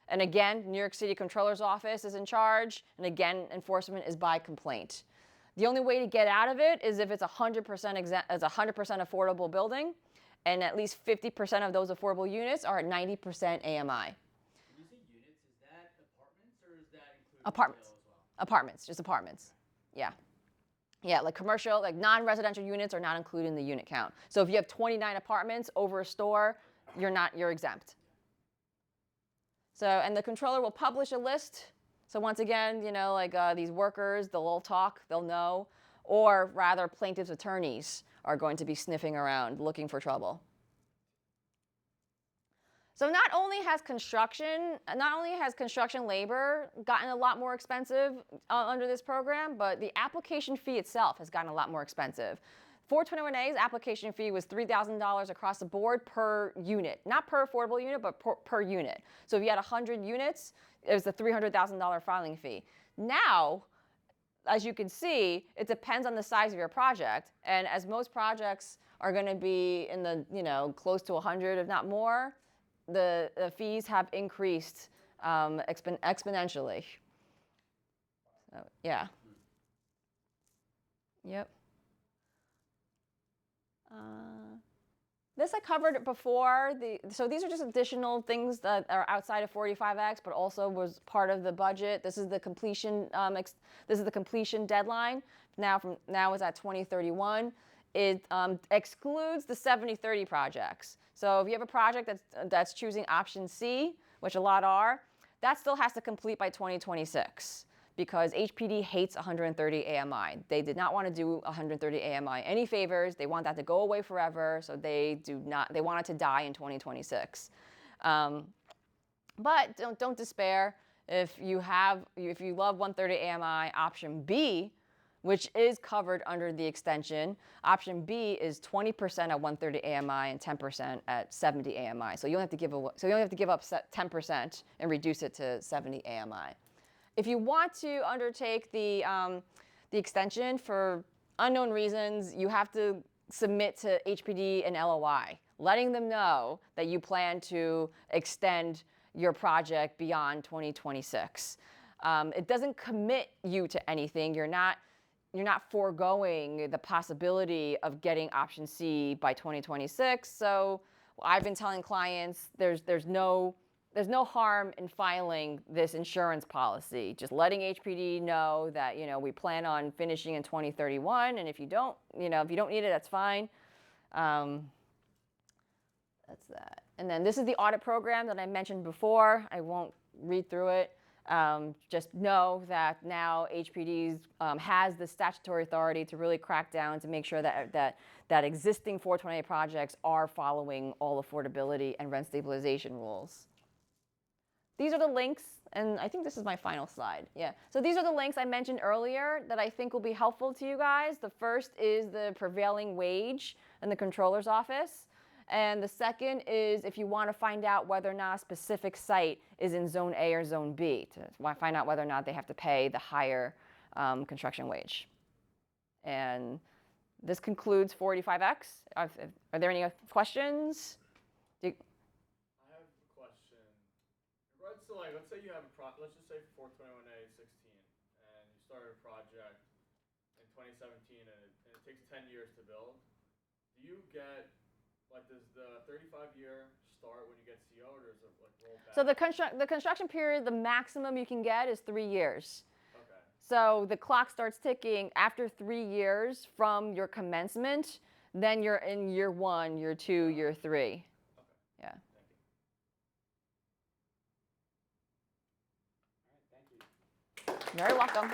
And again, New York City Controller's Office is in charge, and again, enforcement is by complaint. The only way to get out of it is if it's 100% affordable building, and at least 50% of those affordable units are at 90% AMI. When you say units, is that apartments or is that include Apartments. retail as well? Apartments, just apartments. Yeah. Yeah, like commercial, like non-residential units are not included in the unit count. So if you have 29 apartments over a store, you're exempt. So, and the controller will publish a list. So once again, you know, like these workers, they'll all talk, they'll know, or rather plaintiff's attorneys are going to be sniffing around looking for trouble. So not only has construction labor gotten a lot more expensive under this program, but the application fee itself has gotten a lot more expensive. 421A's application fee was $3,000 across the board per unit, not per affordable unit, but per unit. So if you had 100 units, it was a $300,000 filing fee. Now, as you can see, it depends on the size of your project, and as most projects are going to be in the, you know, close to 100, if not more, the fees have increased exponentially. So, yeah. Yep. This I covered before. So these are just additional things that are outside of 45X, but also was part of the budget. This is the completion. This is the completion deadline. Now is at 2031. It excludes the 70-30 projects. So if you have a project that's choosing option C, which a lot are, that still has to complete by 2026. Because HPD hates 130 AMI. They did not want to do 130 AMI any favors. They want that to go away forever, so they want it to die in 2026. But don't despair. If you love 130 AMI, option B, which is covered under the extension, option B is 20% at 130 AMI and 10% at 70 AMI. So you only have to give up 10% and reduce it to 70 AMI. If you want to undertake the extension for unknown reasons, you have to submit to HPD an LOI, letting them know that you plan to extend your project beyond 2026. It doesn't commit you to anything. You're not foregoing the possibility of getting option C by 2026. So I've been telling clients there's no harm in filing this insurance policy, just letting HPD know that, you know, we plan on finishing in 2031, and if you don't need it, that's fine. That's that. And then this is the audit program that I mentioned before. I won't read through it. Just know that now HPD has the statutory authority to really crack down to make sure that existing 428 projects are following all affordability and rent stabilization rules. These are the links, and I think this is my final slide. Yeah. So these are the links I mentioned earlier that I think will be helpful to you guys. The first is the prevailing wage in the controller's office. And the second is if you want to find out whether or not a specific site is in Zone A or Zone B, to find out whether or not they have to pay the higher construction wage. And this concludes 45X. Are there any questions? So like, let's say you have let's just say 421A 16, and you started a project in 2017, and it takes 10 years to build. Do you get, like, does the 35-year start when you get CO, or does it like roll back? So the construction period, the maximum you can get is 3 years. Okay. So the clock starts ticking after 3 years from your commencement. Then you're in year 1, year 2, year 3. Okay. Yeah. Thank you. All right, thank you. Very welcome.